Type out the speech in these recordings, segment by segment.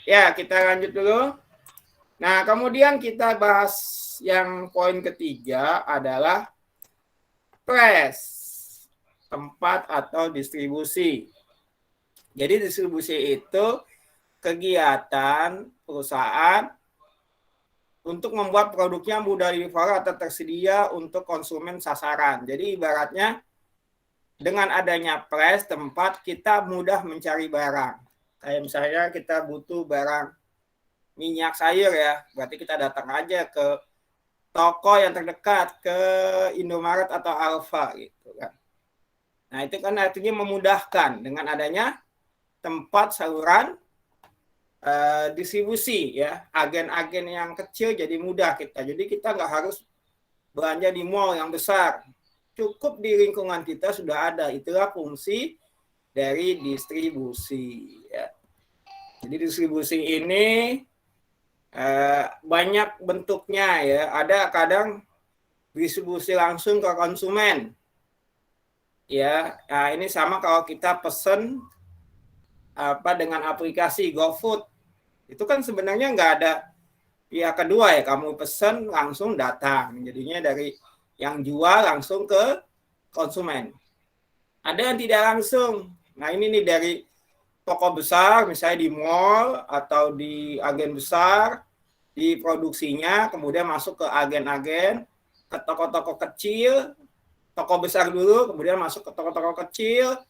Ya, kita lanjut dulu. Nah, kemudian kita bahas yang poin ketiga adalah press, tempat atau distribusi. Jadi distribusi itu kegiatan perusahaan untuk membuat produknya mudah deliver atau tersedia untuk konsumen sasaran. Jadi ibaratnya dengan adanya press tempat kita mudah mencari barang. Kayak misalnya kita butuh barang minyak sayur ya, berarti kita datang aja ke toko yang terdekat, ke Indomaret atau Alfa gitu kan. Nah itu kan artinya memudahkan dengan adanya tempat saluran distribusi ya, agen-agen yang kecil jadi mudah kita. Jadi kita nggak harus belanja di mall yang besar, cukup di lingkungan kita sudah ada. Itulah fungsi dari distribusi ya. Jadi distribusi ini banyak bentuknya ya. Ada kadang distribusi langsung ke konsumen ya. Nah, ini sama kalau kita pesen dengan aplikasi GoFood. Itu kan sebenarnya nggak ada pihak kedua ya, kamu pesen langsung datang. Jadinya dari yang jual langsung ke konsumen. Ada yang tidak langsung. Nah ini nih dari toko besar, misalnya di mall atau di agen besar, di produksinya, kemudian masuk ke agen-agen, ke toko-toko kecil, toko besar dulu, kemudian masuk ke toko-toko kecil,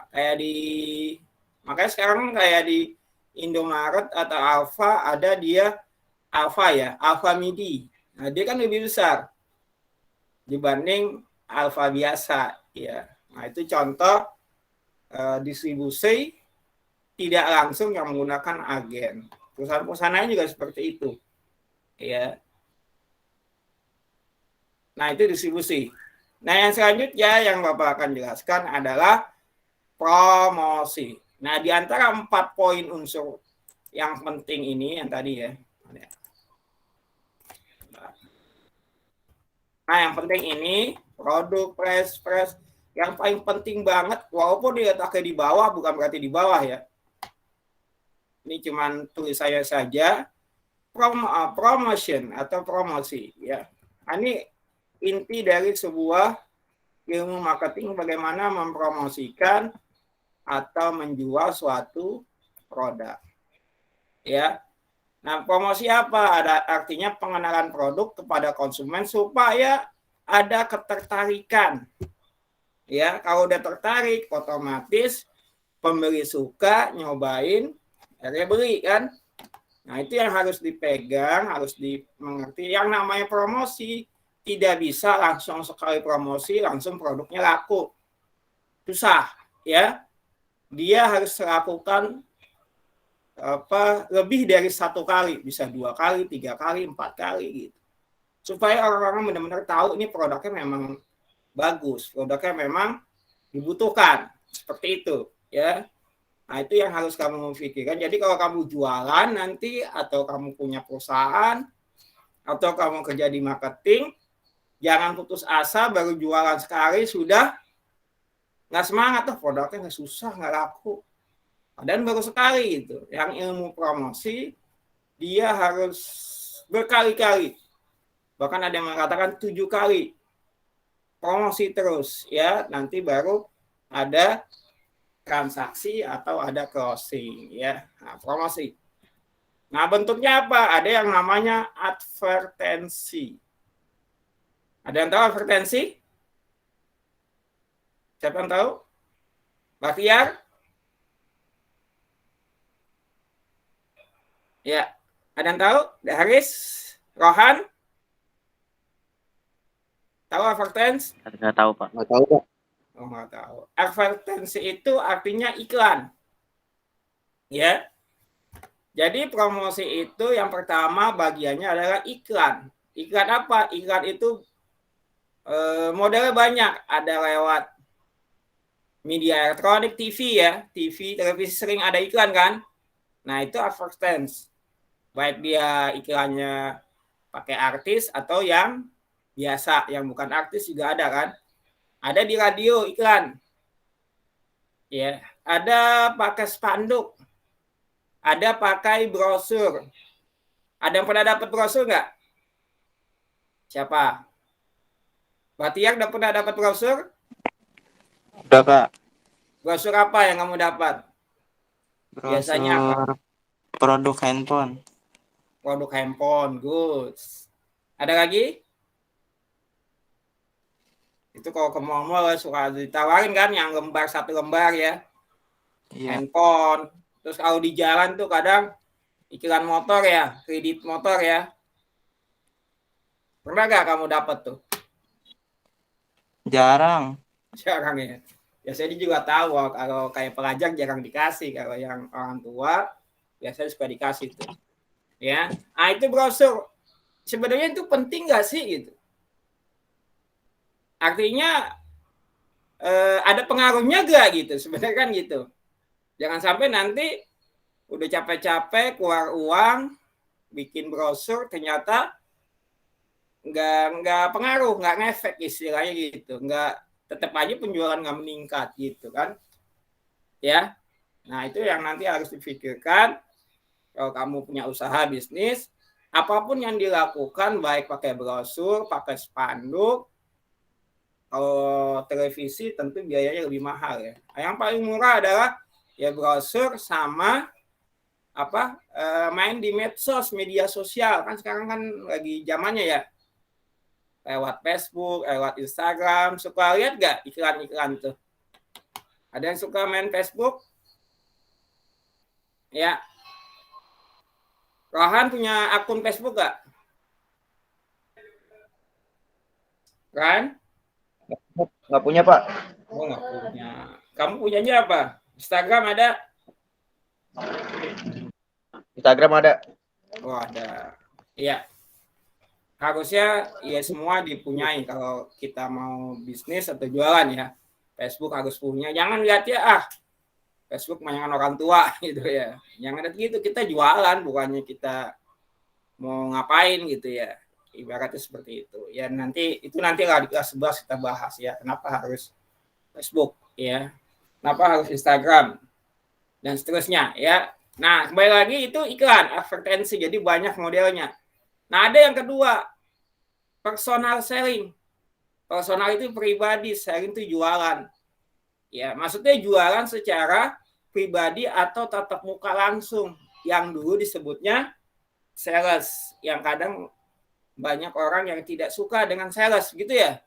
kayak di, makanya sekarang kayak di Indomaret atau Alfa ada dia Alfa ya, Alfa Midi. Nah dia kan lebih besar dibanding Alfa biasa ya. Nah itu contoh distribusi tidak langsung yang menggunakan agen. Perusahaan-perusahaan lain juga seperti itu ya. Nah itu distribusi. Nah yang selanjutnya yang Bapak akan jelaskan adalah promosi. Nah di antara 4 poin unsur yang penting ini yang tadi ya. Nah yang penting ini produk press yang paling penting banget, walaupun diletaknya di bawah bukan berarti di bawah ya. Ini cuman tulis saya saja, promotion atau promosi ya. Ini inti dari sebuah ilmu marketing, bagaimana mempromosikan atau menjual suatu produk ya. Nah promosi apa? Ada artinya pengenalan produk kepada konsumen supaya ada ketertarikan ya. Kalau udah tertarik otomatis pembeli suka nyobain, akhirnya beli kan. Nah itu yang harus dipegang, harus dimengerti. Yang namanya promosi tidak bisa langsung sekali promosi langsung produknya laku, susah ya. Dia harus lakukan lebih dari 1 kali, bisa 2 kali, 3 kali, 4 kali gitu, supaya orang-orang benar-benar tahu ini produknya memang bagus, produknya memang dibutuhkan, seperti itu ya. Nah itu yang harus kamu pikirkan. Jadi kalau kamu jualan nanti, atau kamu punya perusahaan, atau kamu kerja di marketing, jangan putus asa baru jualan sekali sudah nggak semangat, tuh produknya nggak, susah, nggak laku, dan baru sekali gitu. Yang ilmu promosi dia harus berkali-kali, bahkan ada yang mengatakan 7 kali promosi terus ya, nanti baru ada transaksi atau ada closing ya. Nah, promosi. Nah, bentuknya apa? Ada yang namanya advertensi. Ada yang tahu advertensi? Siapa yang tahu? Bahtiar? Ya. Ada yang tahu? Haris? Rohan? Tahu advertensi? Nggak tahu, Pak. Nggak tahu, Pak. Oh, nggak tahu. Advertensi itu artinya iklan. Ya. Jadi promosi itu yang pertama bagiannya adalah iklan. Iklan apa? Iklan itu modelnya banyak. Ada lewat media elektronik, TV ya. TV, televisi sering ada iklan kan? Nah itu advertensi. Baik dia iklannya pakai artis atau yang biasa, yang bukan artis juga ada kan? Ada di radio iklan. Ya, ada pakai spanduk. ada pakai brosur. Ada yang pernah dapat brosur nggak? Siapa? Batiar udah pernah dapat brosur? Udah, Kak. Brosur apa yang kamu dapat? Biasanya apa? Brosur produk handphone. Produk handphone, good. Ada lagi? Itu kalau ke mall suka ditawarin kan yang lembar 1 lembar ya. Iya. Handphone. Terus kalau di jalan tuh kadang iklan motor ya, kredit motor ya. Pernah gak kamu dapat tuh? Jarang. Jarang ya. Biasanya dia juga tahu kalau kayak pelajar jarang dikasih, kalau yang orang tua biasanya suka dikasih tuh. Ya. Nah, itu brosur. Sebenarnya itu penting gak sih gitu? Artinya ada pengaruhnya gak gitu? Sebenarnya kan gitu. Jangan sampai nanti udah capek-capek keluar uang bikin brosur ternyata nggak pengaruh, nggak ngefek istilahnya gitu, nggak, tetap aja penjualan nggak meningkat gitu kan ya. Nah itu yang nanti harus dipikirkan kalau kamu punya usaha bisnis, apapun yang dilakukan baik pakai brosur, pakai spanduk. Kalau televisi tentu biayanya lebih mahal ya. Yang paling murah adalah ya brosur sama main di medsos, media sosial kan sekarang kan lagi zamannya ya, lewat Facebook, lewat Instagram. Suka lihat gak iklan-iklan tuh? Ada yang suka main Facebook? Ya. Rohan punya akun Facebook gak? Kan? Nggak punya, Pak. Oh, nggak punya. Kamu punyanya apa? Instagram ada? Instagram ada. Oh, ada. Iya. Harusnya ya semua dipunyai kalau kita mau bisnis atau jualan ya. Facebook harus punya. Jangan lihat ya, Facebook mainan orang tua gitu ya. Jangan lihat gitu, kita jualan bukannya kita mau ngapain gitu ya. Ibaratnya seperti itu. Ya nanti lah di kelas 11 kita bahas ya. Kenapa harus Facebook ya? Kenapa harus Instagram dan seterusnya ya. Nah, kembali lagi itu iklan, advertensi. Jadi banyak modelnya. Nah, ada yang kedua, personal selling. Personal itu pribadi, selling itu jualan. Ya, maksudnya jualan secara pribadi atau tatap muka langsung. Yang dulu disebutnya sales. Yang kadang banyak orang yang tidak suka dengan sales gitu ya.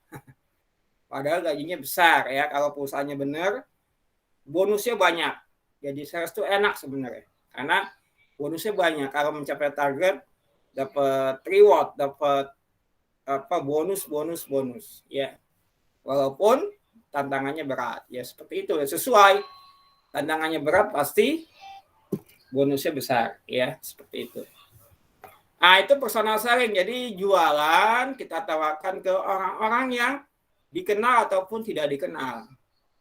Padahal gajinya besar ya, kalau perusahaannya benar, bonusnya banyak. Jadi sales itu enak sebenarnya. Karena bonusnya banyak. Kalau mencapai target, dapat reward, dapat bonus ya. Walaupun tantangannya berat ya, seperti itu ya, sesuai. Tantangannya berat pasti bonusnya besar ya, seperti itu. Nah, itu personal selling. Jadi jualan kita tawarkan ke orang-orang yang dikenal ataupun tidak dikenal.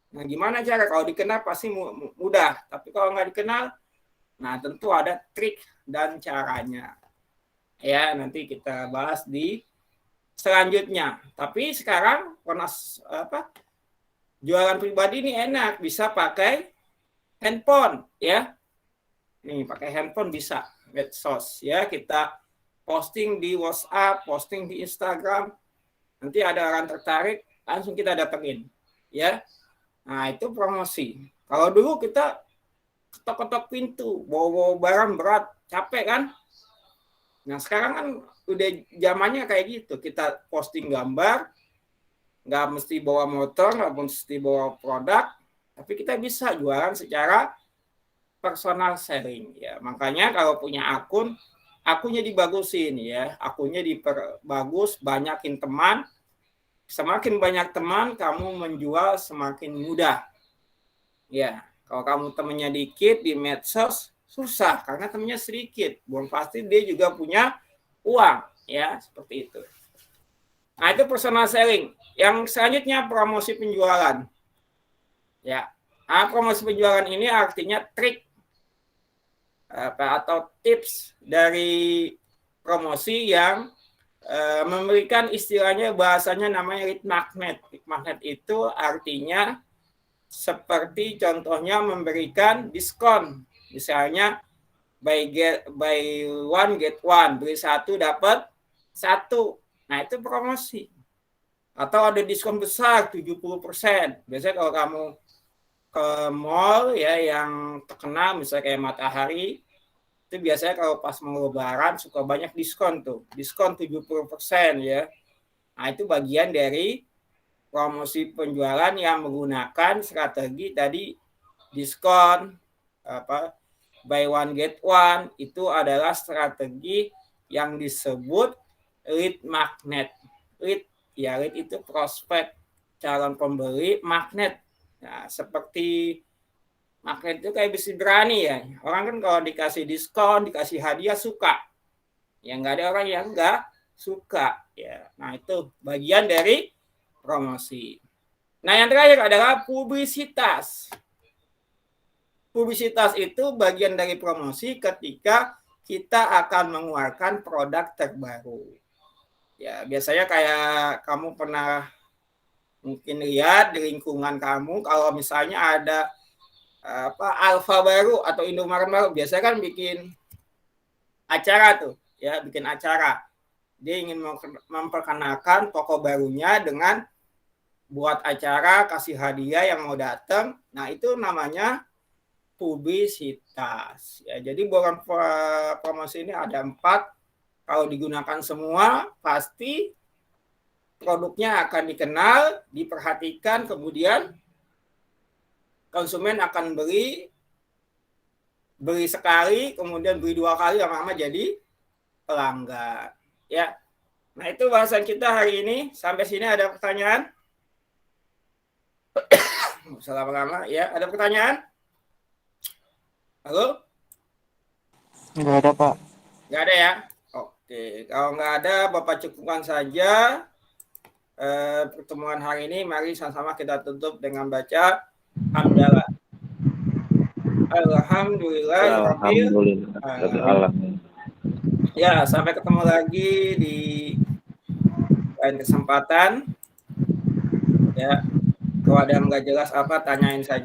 Nah, gimana cara? Kalau dikenal pasti mudah, tapi kalau nggak dikenal, nah tentu ada trik dan caranya. Ya, nanti kita bahas di selanjutnya. Tapi sekarang jualan pribadi ini enak, bisa pakai handphone ya. Nih, pakai handphone bisa, medsos ya. Kita posting di WhatsApp, posting di Instagram. Nanti ada orang tertarik, langsung kita datengin ya. Nah, itu promosi. Kalau dulu kita ketok-ketok pintu, bawa barang berat, capek kan? Nah, sekarang kan udah zamannya kayak gitu. Kita posting gambar, nggak mesti bawa motor, nggak mesti bawa produk, tapi kita bisa jualan secara personal selling ya. Makanya kalau punya akun, akunnya dibagusin ya. Akunnya diperbagus, banyakin teman. Semakin banyak teman, kamu menjual semakin mudah. Ya, kalau kamu temannya dikit di medsos, susah karena temannya sedikit. Belum pasti dia juga punya uang, ya, seperti itu. Nah, itu personal selling. Yang selanjutnya promosi penjualan. Ya, nah, promosi penjualan ini artinya trik atau tips dari promosi yang memberikan istilahnya, bahasanya namanya lead magnet. Lead magnet itu artinya seperti contohnya memberikan diskon. Misalnya buy one get one, beli satu dapat satu. Nah, itu promosi. Atau ada diskon besar 70%. Biasanya kalau kamu ke mall ya yang terkenal misalnya kayak Matahari, itu biasanya kalau pas mau lebaran suka banyak diskon tuh. Diskon 70% ya. Nah, itu bagian dari promosi penjualan yang menggunakan strategi tadi diskon buy one get one. Itu adalah strategi yang disebut lead magnet. Lead itu prospek calon pembeli, magnet. Nah, seperti magnet itu kayak besi berani ya. Orang kan kalau dikasih diskon, dikasih hadiah suka. Ya nggak ada orang yang nggak suka ya. Nah, itu bagian dari promosi. Nah, yang terakhir adalah publisitas. Publisitas itu bagian dari promosi ketika kita akan mengeluarkan produk terbaru. Ya, biasanya kayak kamu pernah mungkin lihat di lingkungan kamu kalau misalnya ada Alfa baru atau Indomaret baru, biasanya kan bikin acara tuh, ya, bikin acara. Dia ingin memperkenalkan toko barunya dengan buat acara, kasih hadiah yang mau datang. Nah, itu namanya publisitas. Ya, jadi program promosi ini ada 4. Kalau digunakan semua, pasti produknya akan dikenal, diperhatikan, kemudian konsumen akan beli sekali, kemudian beli 2 kali, lama-lama jadi pelanggan. Ya, nah itu bahasan kita hari ini. Sampai sini ada pertanyaan? Salam lama, ya. Ada pertanyaan? Halo? Nggak ada, Pak. Nggak ada ya? Oke, kalau nggak ada, Bapak cukupkan saja pertemuan hari ini. Mari sama-sama kita tutup dengan baca hamdalah. Alhamdulillah. Alhamdulillah. Ya, sampai ketemu lagi di lain kesempatan. Ya, kalau ada yang nggak jelas apa, tanyain saja.